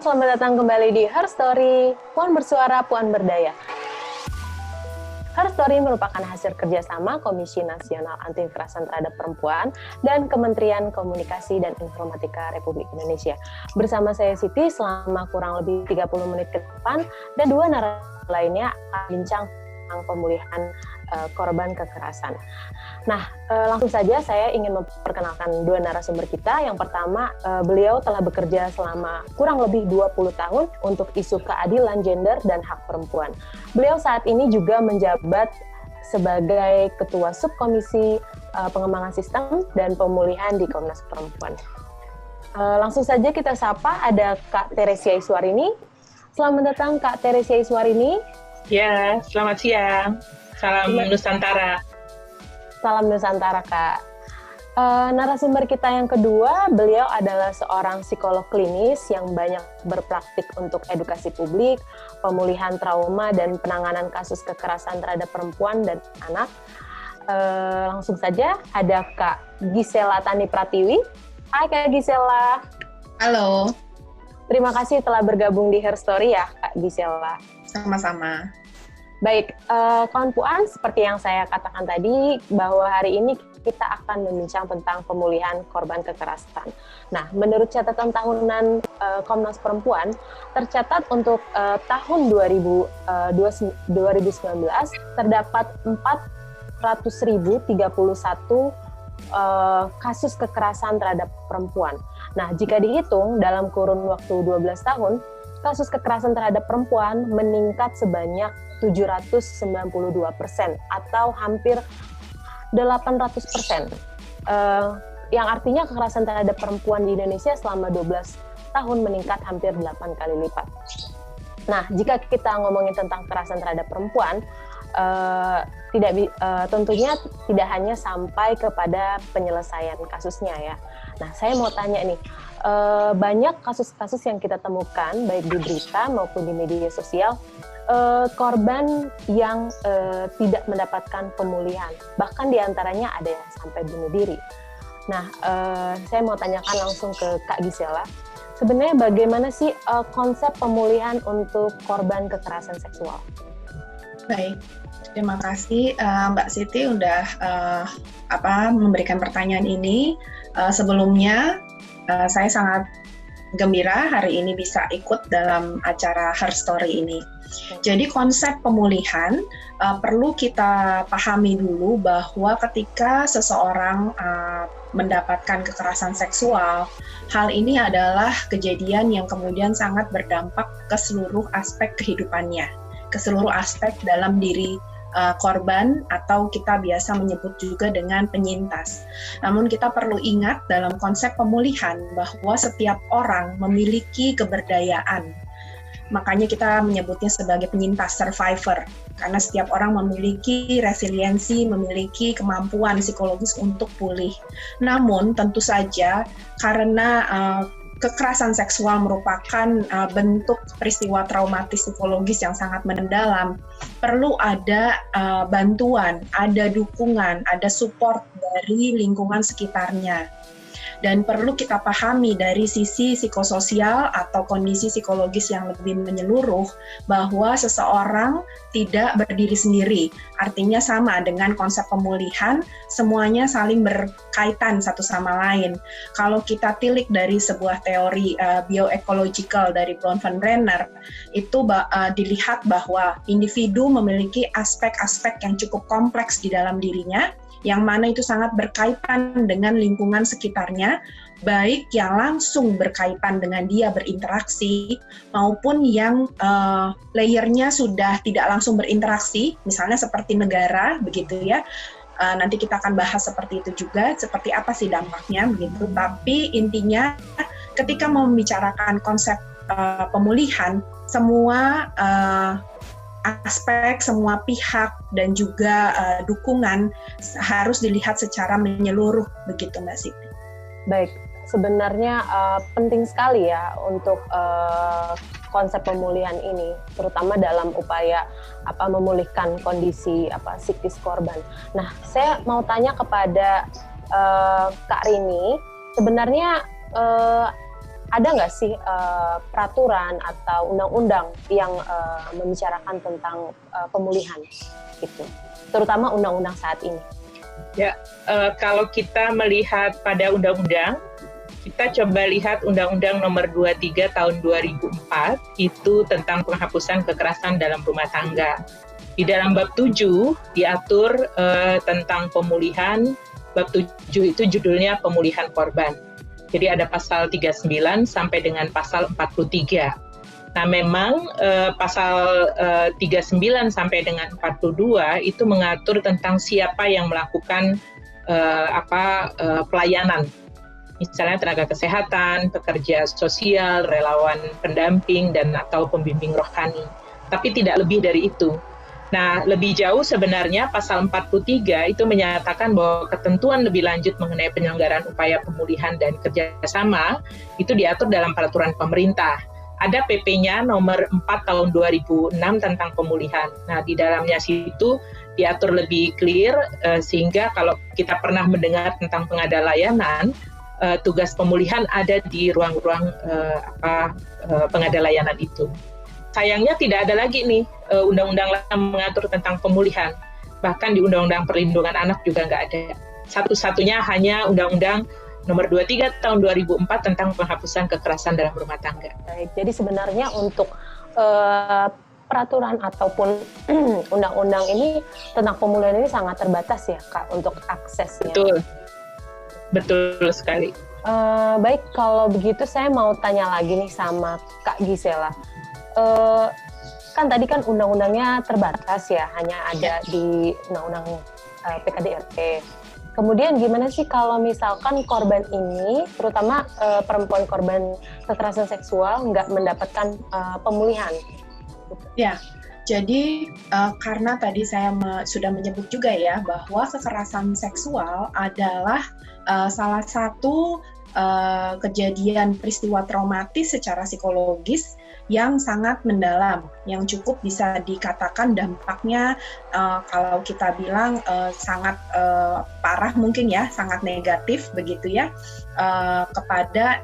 selamat datang kembali di Her Story, Puan Bersuara, Puan Berdaya. Her Story merupakan hasil kerjasama Komisi Nasional Anti Kekerasan Terhadap Perempuan dan Kementerian Komunikasi dan Informatika Republik Indonesia. Bersama saya Siti selama kurang lebih 30 menit ke depan, dan dua narasumber lainnya akan bincang tentang pemulihan korban kekerasan. Nah, langsung saja saya ingin memperkenalkan dua narasumber kita. Yang pertama, beliau telah bekerja selama kurang lebih 20 tahun untuk isu keadilan gender dan hak perempuan. Beliau saat ini juga menjabat sebagai Ketua Subkomisi Pengembangan Sistem dan Pemulihan di Komnas Perempuan. Langsung saja kita sapa, ada Kak Teresia Iswarini. Selamat datang Kak Teresia Iswarini. Ya, selamat siang. Salam Nusantara. Salam Nusantara, Kak. Narasumber kita yang kedua, beliau adalah seorang psikolog klinis yang banyak berpraktik untuk edukasi publik, pemulihan trauma, dan penanganan kasus kekerasan terhadap perempuan dan anak. Langsung saja, ada Kak Gisela Tani Pratiwi. Hai Kak Gisela. Halo. Terima kasih telah bergabung di Her Story ya, Kak Gisela. Sama-sama. Baik, kawan Puan, seperti yang saya katakan tadi, bahwa hari ini kita akan membincang tentang pemulihan korban kekerasan. Nah, menurut catatan tahunan Komnas Perempuan, tercatat untuk tahun 2019 terdapat 400.031 kasus kekerasan terhadap perempuan. Nah, jika dihitung dalam kurun waktu 12 tahun, kasus kekerasan terhadap perempuan meningkat sebanyak 792% atau hampir 800%. Yang artinya kekerasan terhadap perempuan di Indonesia selama 12 tahun meningkat hampir 8 kali lipat. Nah, jika kita ngomongin tentang kekerasan terhadap perempuan, tentunya tidak hanya sampai kepada penyelesaian kasusnya ya. Nah, saya mau tanya nih, banyak kasus-kasus yang kita temukan baik di berita maupun di media sosial, korban yang tidak mendapatkan pemulihan, bahkan diantaranya ada yang sampai bunuh diri. Nah, saya mau tanyakan langsung ke Kak Gisela, sebenarnya bagaimana sih konsep pemulihan untuk korban kekerasan seksual? Baik, terima kasih Mbak Siti udah memberikan pertanyaan ini. Sebelumnya saya sangat gembira hari ini bisa ikut dalam acara Her Story ini. Jadi konsep pemulihan perlu kita pahami dulu bahwa ketika seseorang mendapatkan kekerasan seksual, hal ini adalah kejadian yang kemudian sangat berdampak ke seluruh aspek kehidupannya, ke seluruh aspek dalam diri korban, atau kita biasa menyebut juga dengan penyintas. Namun kita perlu ingat dalam konsep pemulihan bahwa setiap orang memiliki keberdayaan. Makanya kita menyebutnya sebagai penyintas, survivor. Karena setiap orang memiliki resiliensi, memiliki kemampuan psikologis untuk pulih. Namun tentu saja karena kekerasan seksual merupakan bentuk peristiwa traumatis psikologis yang sangat mendalam, perlu ada bantuan, ada dukungan, ada support dari lingkungan sekitarnya. Dan perlu kita pahami dari sisi psikososial atau kondisi psikologis yang lebih menyeluruh bahwa seseorang tidak berdiri sendiri. Artinya sama dengan konsep pemulihan, semuanya saling berkaitan satu sama lain. Kalau kita tilik dari sebuah teori bioecological dari Bronfman Brenner, itu dilihat bahwa individu memiliki aspek-aspek yang cukup kompleks di dalam dirinya, yang mana itu sangat berkaitan dengan lingkungan sekitarnya, baik yang langsung berkaitan dengan dia berinteraksi, maupun yang layernya sudah tidak langsung berinteraksi, misalnya seperti negara, begitu ya. Nanti kita akan bahas seperti itu juga, seperti apa sih dampaknya, begitu. Tapi intinya, ketika membicarakan konsep pemulihan, semua aspek, semua pihak, dan juga dukungan harus dilihat secara menyeluruh, begitu Mbak Siti. Baik, sebenarnya penting sekali ya untuk konsep pemulihan ini, terutama dalam upaya memulihkan kondisi psikis korban. Nah, saya mau tanya kepada Kak Rini, sebenarnya ada nggak sih peraturan atau undang-undang yang membicarakan tentang pemulihan gitu, terutama undang-undang saat ini? Ya, kalau kita melihat pada undang-undang, kita coba lihat Undang-Undang Nomor 23 Tahun 2004 itu tentang penghapusan kekerasan dalam rumah tangga. Di dalam bab 7 diatur tentang pemulihan. Bab 7 itu judulnya pemulihan korban. Jadi ada pasal 39 sampai dengan pasal 43. Nah, memang pasal 39 sampai dengan 42 itu mengatur tentang siapa yang melakukan pelayanan. Misalnya tenaga kesehatan, pekerja sosial, relawan pendamping, dan atau pembimbing rohani. Tapi tidak lebih dari itu. Nah, lebih jauh sebenarnya pasal 43 itu menyatakan bahwa ketentuan lebih lanjut mengenai penyelenggaraan upaya pemulihan dan kerjasama itu diatur dalam peraturan pemerintah. Ada PP-nya nomor 4 tahun 2006 tentang pemulihan. Nah, di dalamnya situ diatur lebih clear, sehingga kalau kita pernah mendengar tentang pengada layanan, tugas pemulihan ada di ruang-ruang pengada layanan itu. Sayangnya tidak ada lagi nih undang-undang yang mengatur tentang pemulihan. Bahkan di Undang-Undang Perlindungan Anak juga nggak ada. Satu-satunya hanya Undang-Undang Nomor 23 Tahun 2004 tentang penghapusan kekerasan dalam rumah tangga. Baik, jadi sebenarnya untuk peraturan ataupun undang-undang ini tentang pemulihan ini sangat terbatas ya, Kak, untuk aksesnya. Betul sekali. Baik, kalau begitu saya mau tanya lagi nih sama Kak Gisela. Kan tadi kan undang-undangnya terbatas ya, hanya ada di undang-undang PKDRT. Kemudian gimana sih kalau misalkan korban ini, terutama perempuan korban kekerasan seksual, nggak mendapatkan pemulihan? Ya, jadi karena tadi saya sudah menyebut juga ya bahwa kekerasan seksual adalah salah satu kejadian peristiwa traumatis secara psikologis yang sangat mendalam, yang cukup bisa dikatakan dampaknya kalau kita bilang sangat parah mungkin ya, sangat negatif begitu ya kepada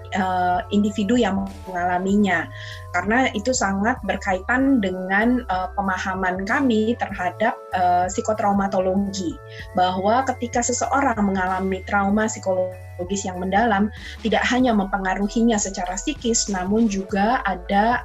individu yang mengalaminya. Karena itu sangat berkaitan dengan pemahaman kami terhadap psikotraumatologi, bahwa ketika seseorang mengalami trauma psikologis yang mendalam, tidak hanya mempengaruhinya secara psikis, namun juga ada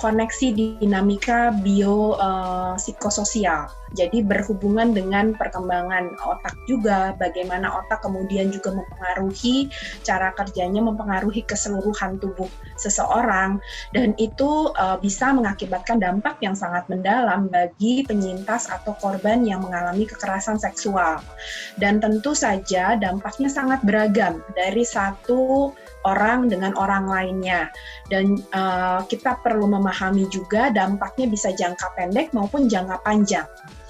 koneksi dinamika biopsikososial. Jadi berhubungan dengan perkembangan otak juga, bagaimana otak kemudian juga mempengaruhi cara kerjanya, mempengaruhi keseluruhan tubuh seseorang, dan itu bisa mengakibatkan dampak yang sangat mendalam bagi penyintas atau korban yang mengalami kekerasan seksual. Dan tentu saja dampaknya sangat beragam dari satu orang dengan orang lainnya, dan kita perlu memahami juga dampaknya bisa jangka pendek maupun jangka panjang,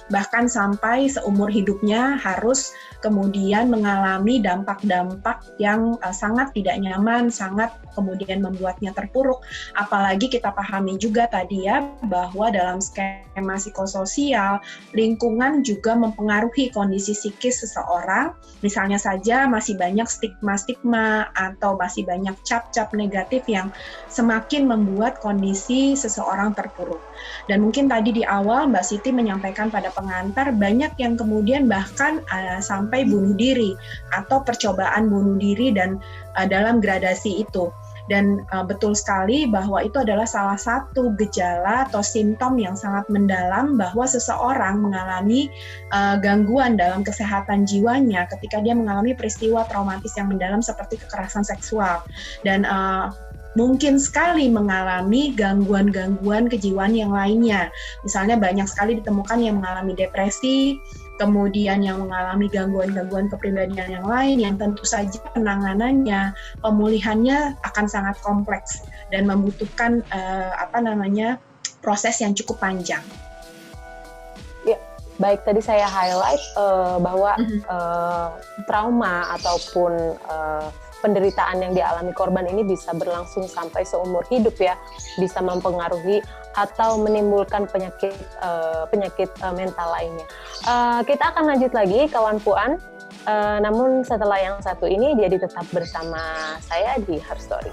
bahkan sampai seumur hidupnya harus kemudian mengalami dampak-dampak yang sangat tidak nyaman, sangat kemudian membuatnya terpuruk. Apalagi kita pahami juga tadi ya, bahwa dalam skema psikososial, lingkungan juga mempengaruhi kondisi psikis seseorang. Misalnya saja masih banyak stigma-stigma atau masih banyak cap-cap negatif yang semakin membuat kondisi seseorang terpuruk. Dan mungkin tadi di awal Mbak Siti menyampaikan pada pengantar, banyak yang kemudian bahkan sampai bunuh diri atau percobaan bunuh diri dan dalam gradasi itu. Dan betul sekali bahwa itu adalah salah satu gejala atau simptom yang sangat mendalam bahwa seseorang mengalami gangguan dalam kesehatan jiwanya ketika dia mengalami peristiwa traumatis yang mendalam seperti kekerasan seksual. Dan mungkin sekali mengalami gangguan-gangguan kejiwaan yang lainnya. Misalnya banyak sekali ditemukan yang mengalami depresi, kemudian yang mengalami gangguan-gangguan kepribadian yang lain, yang tentu saja penanganannya, pemulihannya akan sangat kompleks dan membutuhkan proses yang cukup panjang. Ya, baik, tadi saya highlight bahwa trauma ataupun penderitaan yang dialami korban ini bisa berlangsung sampai seumur hidup ya, bisa mempengaruhi atau menimbulkan penyakit mental lainnya. Kita akan lanjut lagi, kawan Puan. Namun setelah yang satu ini jadi tetap bersama saya di Her Story.